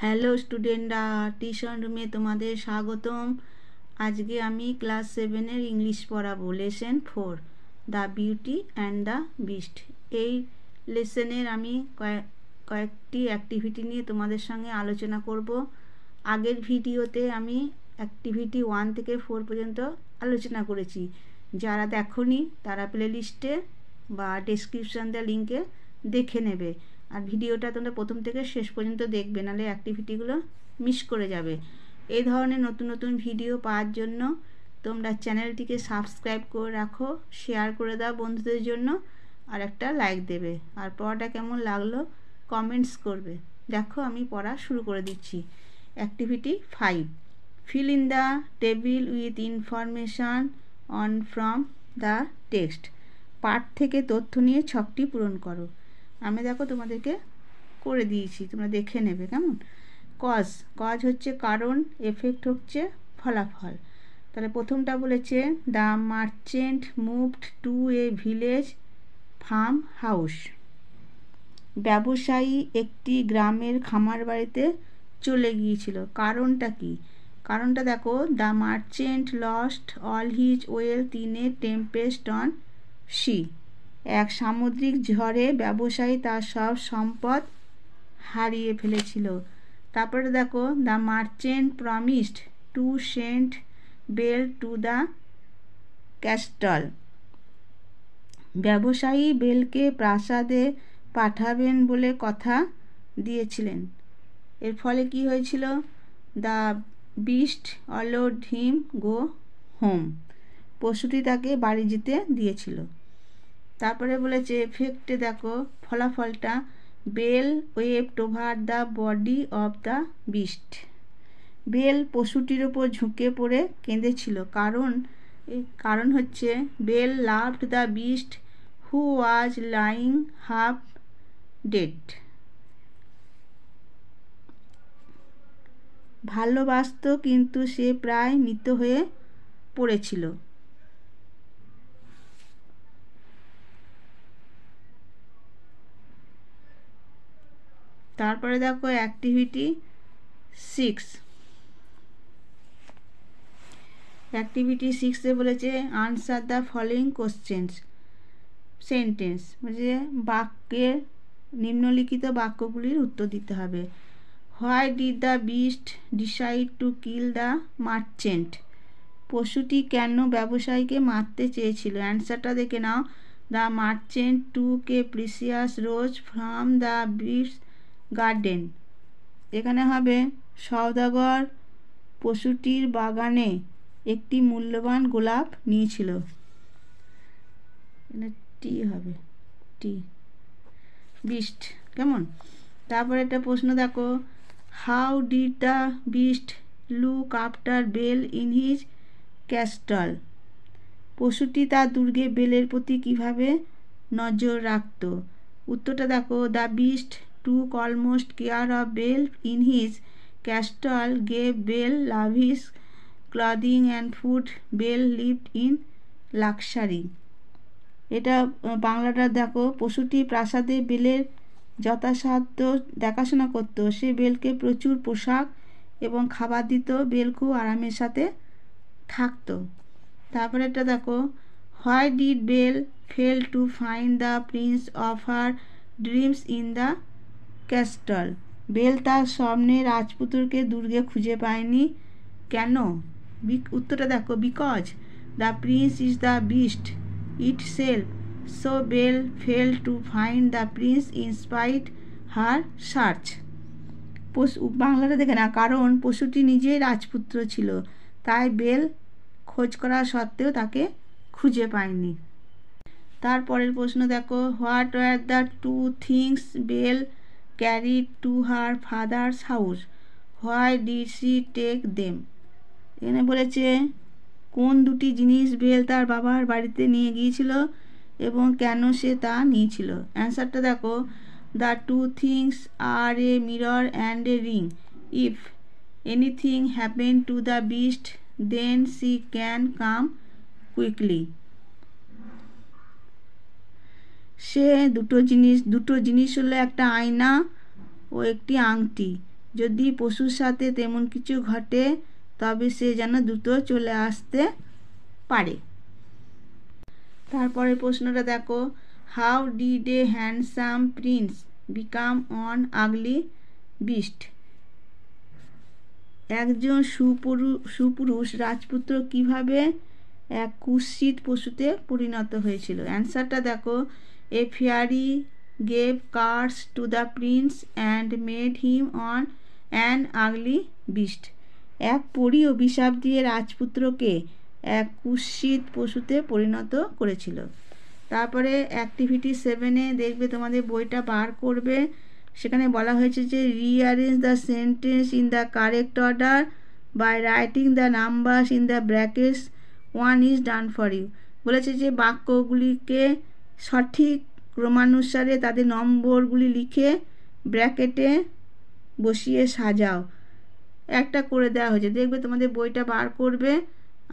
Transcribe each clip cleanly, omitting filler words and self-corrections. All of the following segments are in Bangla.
হ্যালো স্টুডেন্টরা, টিউশন রুমে তোমাদের স্বাগতম। আজকে আমি ক্লাস 7-এর ইংলিশ পড়াবো। Lesson 4, the beauty and the beast. এই লেসনের আমি কয়েকটি অ্যাক্টিভিটি নিয়ে তোমাদের সঙ্গে আলোচনা করব। আগের ভিডিওতে আমি অ্যাক্টিভিটি 1 থেকে 4 পর্যন্ত আলোচনা করেছি। যারা দেখোনি তারা প্লেলিস্টে বা ডেসক্রিপশান দেওয়া লিঙ্কে দেখে নেবে। আর ভিডিওটা তোমরা প্রথম থেকে শেষ পর্যন্ত দেখবে, নাহলে অ্যাক্টিভিটিগুলো মিস করে যাবে। এই ধরনের নতুন নতুন ভিডিও পাওয়ার জন্য তোমরা চ্যানেলটিকে সাবস্ক্রাইব করে রাখো, শেয়ার করে দাও বন্ধুদের জন্য, আর একটা লাইক দেবে। আর পড়াটা কেমন লাগলো কমেন্টস করবে। দেখো আমি পড়া শুরু করে দিচ্ছি। Activity 5, fill in the table with information on from the text. পাঠ থেকে তথ্য নিয়ে ছকটি পূরণ করো। আমি দেখো তোমাদেরকে করে দিয়েছি, তোমরা দেখে নেবে কেমন। কজ হচ্ছে কারণ, এফেক্ট হচ্ছে ফলাফল। তাহলে প্রথমটা বলেছে the merchant moved two a village farm house. ব্যবসায়ী একটি গ্রামের খামার বাড়িতে চলে গিয়েছিল। কারণটা কি? কারণটা দেখো, the merchant lost all his wealth in a tempest on sea. এক সামুদ্রিক ঝড়ে ব্যবসায়ী তার সব সম্পদ হারিয়ে ফেলেছিল। তারপরে দেখো, the merchant promised to send Belle to the castle. ব্যবসায়ী বেলকে প্রাসাদে পাঠাবেন বলে কথা দিয়েছিলেন। এর ফলে কি হয়েছিল? The beast allowed him go home. পশুটি তাকে বাড়ি যেতে দিয়েছিল। তারপরে বলেছে এফেক্টে দেখো ফলাফলটা, Belle wept over the body of the beast. Belle পশুটির ওপর ঝুঁকে পড়ে কেঁদেছিল। কারণ হচ্ছে Belle loved the beast who was lying half dead. ভালোবাসত কিন্তু সে প্রায় মৃত হয়ে পড়েছিল। তারপরে দেখো অ্যাক্টিভিটি 6। অ্যাক্টিভিটি 6-এ বলেছে answer the following questions sentence, বলছে বাক্যের নিম্নলিখিত বাক্যগুলির উত্তর দিতে হবে। Why did the beast decide to kill the merchant. পশুটি কেন ব্যবসায়ীকে মারতে চেয়েছিল? অ্যান্সারটা দেখে নাও। The merchant took a precious rose from the beast garden. এখানে হবে সওদাগর পশুটির বাগানে একটি মূল্যবান গোলাপ নিয়েছিল। টি হবে টি বিস্ট কেমন। তারপরে একটা প্রশ্ন দেখো, how did the beast look after Belle in his castle. পশুটি তার দুর্গে বেলের প্রতি কিভাবে নজর রাখত? উত্তরটা দেখো, the beast took almost care of Bell in his castle, gave Bell lavish clothing and food. Bell lived in luxury. এটা বাংলাটা দেখো, পশুটি প্রাসাদে বেলের যথাসাধ্য দেখাশোনা করত। সে বেলকে প্রচুর পোশাক এবং খাবার দিত। বেল খুব আরামের সাথে থাকতো। তারপরে এটা দেখো, why did Belle fail to find the prince of her dreams in the castle. Belle তার স্বপ্নের রাজপুত্রকে দুর্গে খুঁজে পায়নি কেন? উত্তরটা দেখো, because the prince is the beast itself, so Belle fail to find the prince in spite her search. বাংলাটা দেখে না, কারণ পশুটি নিজেই রাজপুত্র ছিল, তাই বেল খোঁজ করা সত্ত্বেও তাকে খুঁজে পায়নি। তারপরের প্রশ্ন দেখো, what were the two things Belle carried to her father's house, why did she take them. এখানে বলেছে কোন দুটি জিনিস বেল তার বাবার বাড়িতে নিয়ে গিয়েছিল এবং কেন সে তা নিয়েছিল। অ্যান্সারটা দেখো, the two things are a mirror and a ring. If anything happen to the beast then she can come quickly. সে দুটো জিনিস হলো একটা আয়না ও একটি আংটি। যদি পশুর সাথে তেমন কিছু ঘটে তবে সে যেন দ্রুত চলে আসতে পারে। তারপরে প্রশ্নটা দেখো, how did a handsome Prince become on ugly beast? একজন সুপুরুষ রাজপুত্র কিভাবে এক কুৎসিত পশুতে পরিণত হয়েছিল? অ্যান্সারটা দেখো, a fairy gave curse to the prince and made him on an ugly beast. এক পরী অভিশাপ দিয়ে রাজপুত্রকে এক কুৎসিত পশুতে পরিণত করেছিল। তারপরে অ্যাক্টিভিটি 7-এ দেখবে তোমাদের বইটা বার করবে, সেখানে বলা হয়েছে যে rearrange the sentence in the correct order by writing the numbers in the brackets, 1 is done for you. বলেছে যে বাক্যগুলিকে সঠিক ক্রমানুসারে তাদের নম্বরগুলি লিখে ব্র্যাকেটে বসিয়ে সাজাও। একটা করে দেওয়া হয়েছে, দেখবে তোমাদের বইটা বার করবে,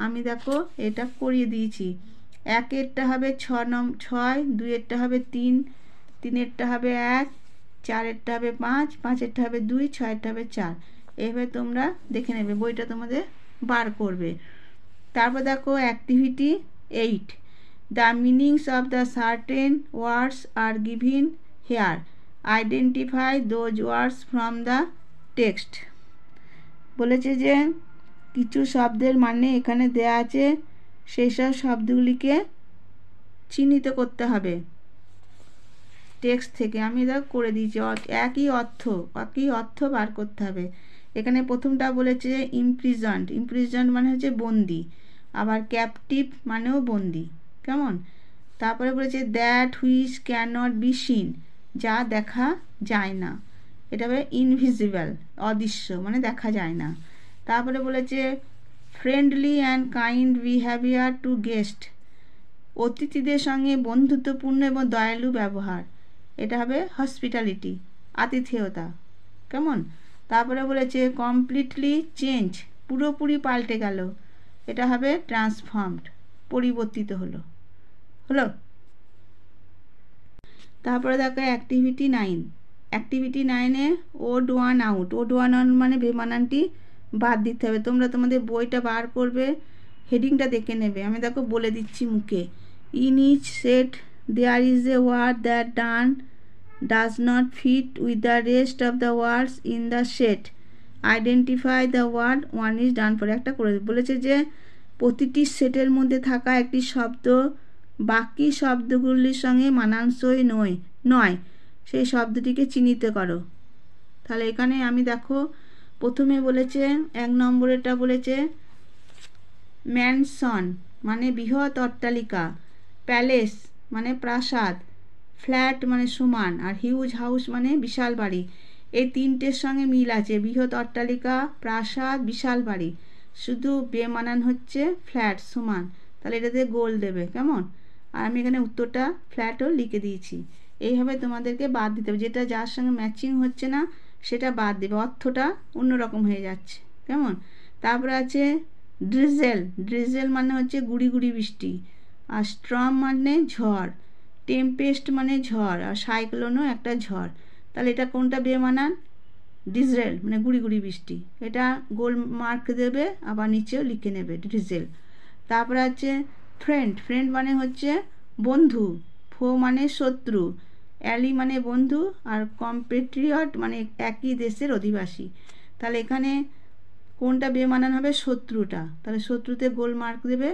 আমি দেখো এটা করিয়ে দিয়েছি। 1-এরটা হবে 6, 2-এরটা হবে 3, 3-এরটা হবে 1, 4-এরটা হবে 5, 5-এরটা হবে 2, 6-এরটা হবে 4। এভাবে তোমরা দেখে নেবে, বইটা তোমাদের বার করবে। তারপর দেখো activity 8, the meanings of the certain words are given here, identify those words from the text. বলেছে যে কিছু শব্দের মানে এখানে দেয়া আছে, সেই সব শব্দগুলিকে চিহ্নিত করতে হবে টেক্সট থেকে। আমি এটা করে দিয়েছি, একই অর্থ বার করতে হবে। এখানে প্রথমটা বলেছে ইমপ্রিজন্ড, ইমপ্রিজন্ড মানে হচ্ছে বন্দি, আবার ক্যাপটিভ মানেও বন্দি, কেমন? তারপরে বলেছে that which can not be seen, যা দেখা যায় না, এটা হবে ইনভিজিবল, অদৃশ্য মানে দেখা যায় না। তারপরে বলেছে friendly and kind behaviour to guest, অতিথিদের সঙ্গে বন্ধুত্বপূর্ণ এবং দয়ালু ব্যবহার, এটা হবে হসপিটালিটি, আতিথেয়তা, কেমন? তারপরে বলেছে কমপ্লিটলি চেঞ্জ, পুরোপুরি পাল্টে গেল, এটা হবে ট্রান্সফর্মড, পরিবর্তিত হলো। তারপরে দেখো অ্যাক্টিভিটি 9, অ্যাক্টিভিটি 9-এ odd one out, odd one মানে বেমানানটি বাদ দিতে হবে। তোমরা তোমাদের বইটা বার করবে, হেডিংটা দেখে নেবে, আমি দেখো বলে দিচ্ছি মুখে। In each set there is a word that does not fit with the rest of the words in the set, identify the word, 1 is done for. একটা করে বলেছে যে প্রতিটি সেটের মধ্যে থাকা একটি শব্দ বাকি শব্দগুলির সঙ্গে মানানসই নয়, সেই শব্দটিকে চিহ্নিত করো। তাহলে এখানে আমি দেখো প্রথমে বলেছে 1 নম্বরেরটা বলেছে ম্যানসন মানে বৃহৎ অট্টালিকা, প্যালেস মানে প্রাসাদ, ফ্ল্যাট মানে সমান, আর হিউজ হাউস মানে বিশাল বাড়ি। এই তিনটের সঙ্গে মিল আছে, বৃহৎ অট্টালিকা, প্রাসাদ, বিশাল বাড়ি, শুধু বেমানান হচ্ছে ফ্ল্যাট, সমান, তাহলে এটাতে গোল দেবে, কেমন? আর আমি এখানে উত্তরটা ফ্ল্যাটও লিখে দিয়েছি। এইভাবে তোমাদেরকে বাদ দিতে হবে, যেটা যার সঙ্গে ম্যাচিং হচ্ছে না সেটা বাদ দেবে, অর্থটা অন্যরকম হয়ে যাচ্ছে, কেমন? তারপরে আছে ড্রিজেল মানে হচ্ছে গুড়ি গুড়ি বৃষ্টি, আর স্ট্রম মানে ঝড়, টেম্পেস্ট মানে ঝড়, আর সাইক্লোনও একটা ঝড়। তাহলে এটা কোনটা বেমানান? ড্রিজেল মানে গুড়ি গুড়ি বৃষ্টি, এটা গোল মার্ক দেবে, আবার নিচেও লিখে নেবে ড্রিজেল। তারপরে আছে ফ্রেন্ড মানে হচ্ছে বন্ধু, ফো মানে শত্রু, অ্যালি মানে বন্ধু, আর কম্পেট্রিয়ট মানে একই দেশের অধিবাসী। তাহলে এখানে কোনটা বেমানান হবে? শত্রুটা, তাহলে শত্রুতে গোল মার্ক দেবে,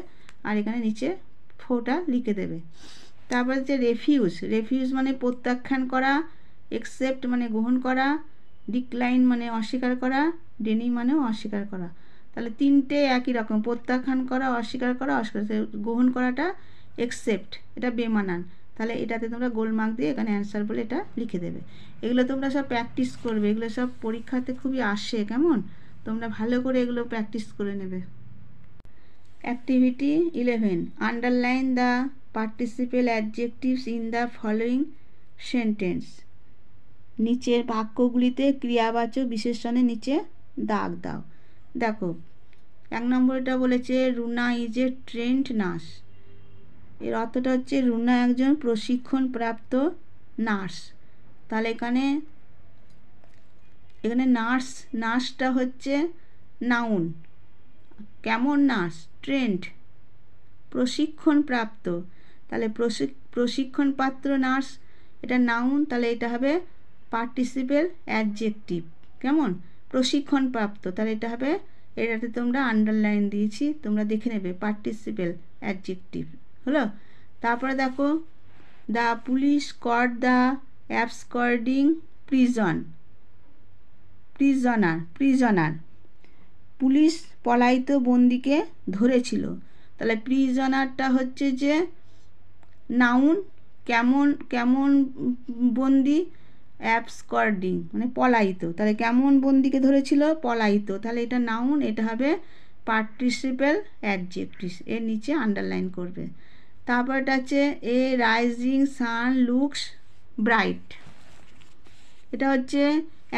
আর এখানে নিচে ফোটা লিখে দেবে। তারপরে হচ্ছে রেফিউজ মানে প্রত্যাখ্যান করা, একসেপ্ট মানে গ্রহণ করা, ডিক্লাইন মানে অস্বীকার করা, ডেনি মানেও অস্বীকার করা। তাহলে তিনটে একই রকম, প্রত্যাখ্যান করা, অস্বীকার করা, গ্রহণ করাটা একসেপ্ট, এটা বেমানান, তাহলে এটাতে তোমরা গোল মার্ক দিয়ে এখানে অ্যান্সার বলে এটা লিখে দেবে। এগুলো তোমরা সব প্র্যাকটিস করবে, এগুলো সব পরীক্ষাতে খুবই আসে, কেমন? তোমরা ভালো করে এগুলো প্র্যাকটিস করে নেবে। Activity 11, underline the participle adjectives in the following sentence, নিচের বাক্যগুলিতে ক্রিয়াবাচক বিশেষণের নিচে দাগ দাও। দেখো 1 নম্বরটা বলেছে Runa is a trend nurse, এর অর্থটা হচ্ছে রুনা একজন প্রশিক্ষণপ্রাপ্ত নার্স। তাহলে এখানে এখানে নার্স, নার্সটা হচ্ছে নাউন। কেমন নার্স? ট্রেন্ড, প্রশিক্ষণপ্রাপ্ত। তাহলে প্রশিক্ষণপ্রাপ্ত নার্স এটা নাউন, তাহলে এটা হবে পার্টিসিপেল অ্যাডজেক্টিভ। কেমন? প্রশিক্ষণপ্রাপ্ত, তাহলে এটা হবে, এটাতে তোমরা আন্ডারলাইন দিয়েছি, তোমরা দেখে নেবে, পার্টিসিপেল অ্যাডজেক্টিভ হলো। তারপরে দেখো, the police caught the absconding prisoner. Police পলায়িত বন্দিকে ধরেছিল। তাহলে প্রিজনারটা হচ্ছে যে নাউন। কেমন বন্দি? অ্যাবসকর্ডিং মানে পলায়িত। তাহলে কেমন বন্দিকে ধরেছিল? পলায়িত। তাহলে এটা নাউন, এটা হবে পার্টিসিপেল অ্যাডজেক্টিভ, এর নিচে আন্ডারলাইন করবে। তারপর এটা হচ্ছে a rising sun looks bright. এটা হচ্ছে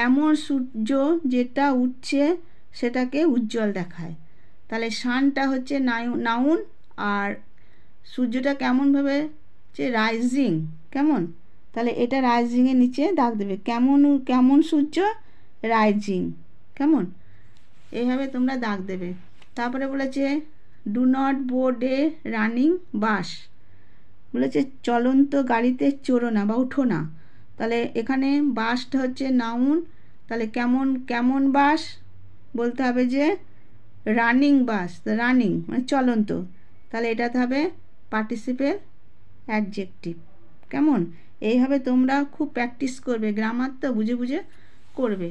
এমন সূর্য যেটা উঠছে সেটাকে উজ্জ্বল দেখায়। তাহলে সানটা হচ্ছে নাউন, আর সূর্যটা কেমনভাবে? যে রাইজিং। কেমন? তাহলে এটা রাইজিংয়ের নিচে দাগ দেবে। কেমন সূর্য? রাইজিং। কেমন? এইভাবে তোমরা দাগ দেবে। তারপরে বলেছে do not board A running bus. বলেছে চলন্ত গাড়িতে চড়ো না বা উঠো না। তাহলে এখানে বাসটা হচ্ছে নাউন, তাহলে কেমন বাস? বলতে হবে যে রানিং বাস, রানিং মানে চলন্ত, তাহলে এটাতে হবে পার্টিসিপেল অ্যাডজেক্টিভ। কেমন? এইভাবে তোমরা খুব প্র্যাকটিস করবে, গ্রামার তো বুঝে বুঝে করবে।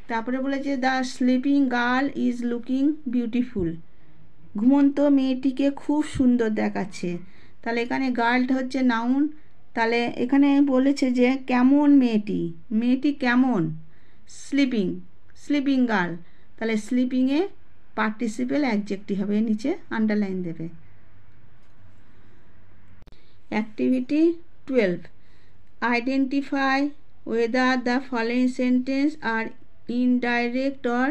তারপরে বলেছে the sleeping girl is looking beautiful. ঘুমন্ত মেয়েটিকে খুব সুন্দর দেখাচ্ছে। তাহলে এখানে গার্লটা হচ্ছে নাউন, তাহলে এখানে বলেছে যে কেমন মেয়েটি কেমন? স্লিপিং গার্ল, তাহলে স্লিপিংয়ে পার্টিসিপেল অ্যাডজেক্টিভ হবে, নিচে আন্ডারলাইন দেবে। Activity 12, identify whether the following sentence are indirect or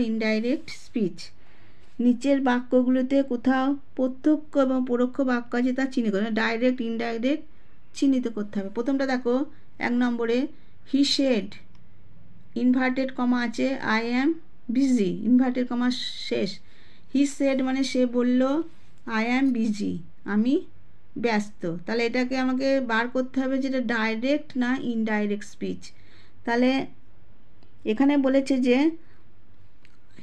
indirect speech. নিচের বাক্যগুলোতে কোথাও প্রত্যক্ষ এবং পরোক্ষ বাক্য আছে তা চিহ্নিত করতে হবে, ডাইরেক্ট ইনডাইরেক্ট চিহ্নিত করতে হবে। প্রথমটা দেখো 1 নম্বরে, হি সেড, ইনভার্টেড কমা আছে, I am busy, inverted comma শেষ। হি সেড মানে সে বলল, আই অ্যাম বিজি আমি ব্যস্ত। তাহলে এটাকে আমাকে বার করতে হবে যেটা ডাইরেক্ট না ইনডাইরেক্ট স্পিচ। তাহলে এখানে বলেছে যে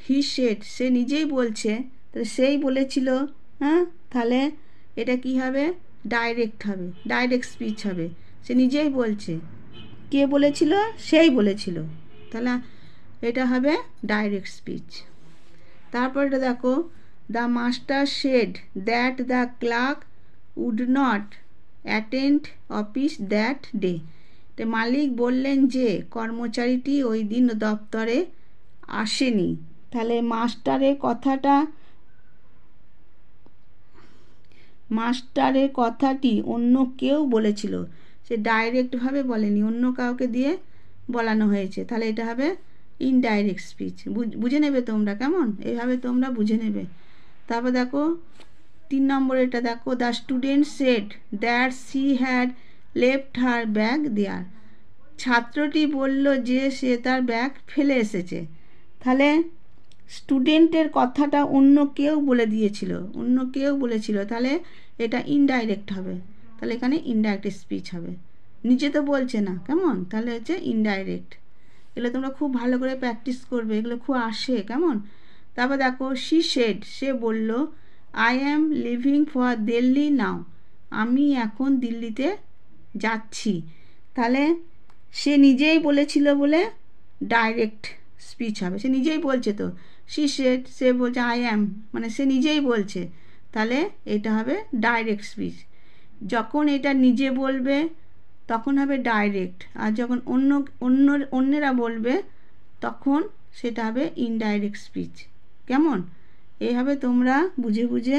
হি সেড, সে নিজেই বলছে, তাহলে সেই বলেছিল, হ্যাঁ, তাহলে এটা কি হবে? ডাইরেক্ট হবে, ডাইরেক্ট স্পিচ হবে। সে নিজেই বলছে, কে বলেছিল? সেই বলেছিল, তাহলে এটা হবে ডাইরেক্ট স্পিচ। তারপর এটা দেখো, the master said that the clerk would not attend office that day. তো মালিক বললেন যে কর্মচারীটি ওই দিন দপ্তরে আসেনি। তাহলে মাস্টারের কথাটি অন্য কেউ বলেছিল, সে ডাইরেক্টভাবে বলেনি, অন্য কাউকে দিয়ে বলানো হয়েছে, তাহলে এটা হবে ইনডাইরেক্ট স্পিচ। বুঝে নেবে তোমরা, কেমন? এইভাবে তোমরা বুঝে নেবে। তারপর দেখো 3 নম্বরে এটা দেখো, the student said that she had left her bag there. ছাত্রটি বলল যে সে তার ব্যাগ ফেলে এসেছে। তাহলে স্টুডেন্টের কথাটা অন্য কেউ বলেছিল, তাহলে এটা ইনডাইরেক্ট হবে, তাহলে এখানে ইনডাইরেক্ট স্পিচ হবে, নিজে তো বলছে না, কেমন? তাহলে হচ্ছে ইনডাইরেক্ট। এগুলো তোমরা খুব ভালো করে প্র্যাকটিস করবে, এগুলো খুব আসে, কেমন? তারপর দেখো, শি সেড, সে বলল, I am living for Delhi now, আমি এখন দিল্লিতে যাচ্ছি। তাহলে সে নিজেই বলেছিল বলে ডাইরেক্ট স্পিচ হবে, সে নিজেই বলছে তো, শি সেড, সে বলছে আই অ্যাম মানে সে নিজেই বলছে, তাহলে এটা হবে ডাইরেক্ট স্পিচ। যখন এটা নিজে বলবে তখন হবে ডাইরেক্ট, আর যখন অন্যেরা বলবে তখন সেটা হবে ইনডাইরেক্ট স্পিচ। কেমন? এইভাবে তোমরা বুঝে বুঝে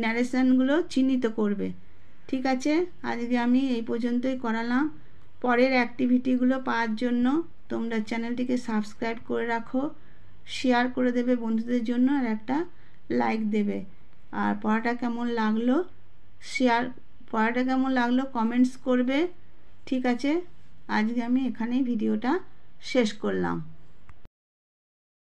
ন্যারেশনগুলো চিহ্নিত করবে। ঠিক আছে, আজকে আমি এই পর্যন্তই করালাম। পরের অ্যাক্টিভিটিগুলো পাওয়ার জন্য তোমরা চ্যানেলটিকে সাবস্ক্রাইব করে রাখো, শেয়ার করে দেবে বন্ধুদের জন্য, আর একটা লাইক দেবে। আর পড়াটা কেমন লাগলো কমেন্টস করবে। ঠিক আছে, আজকে আমি এখানেই ভিডিওটা শেষ করলাম।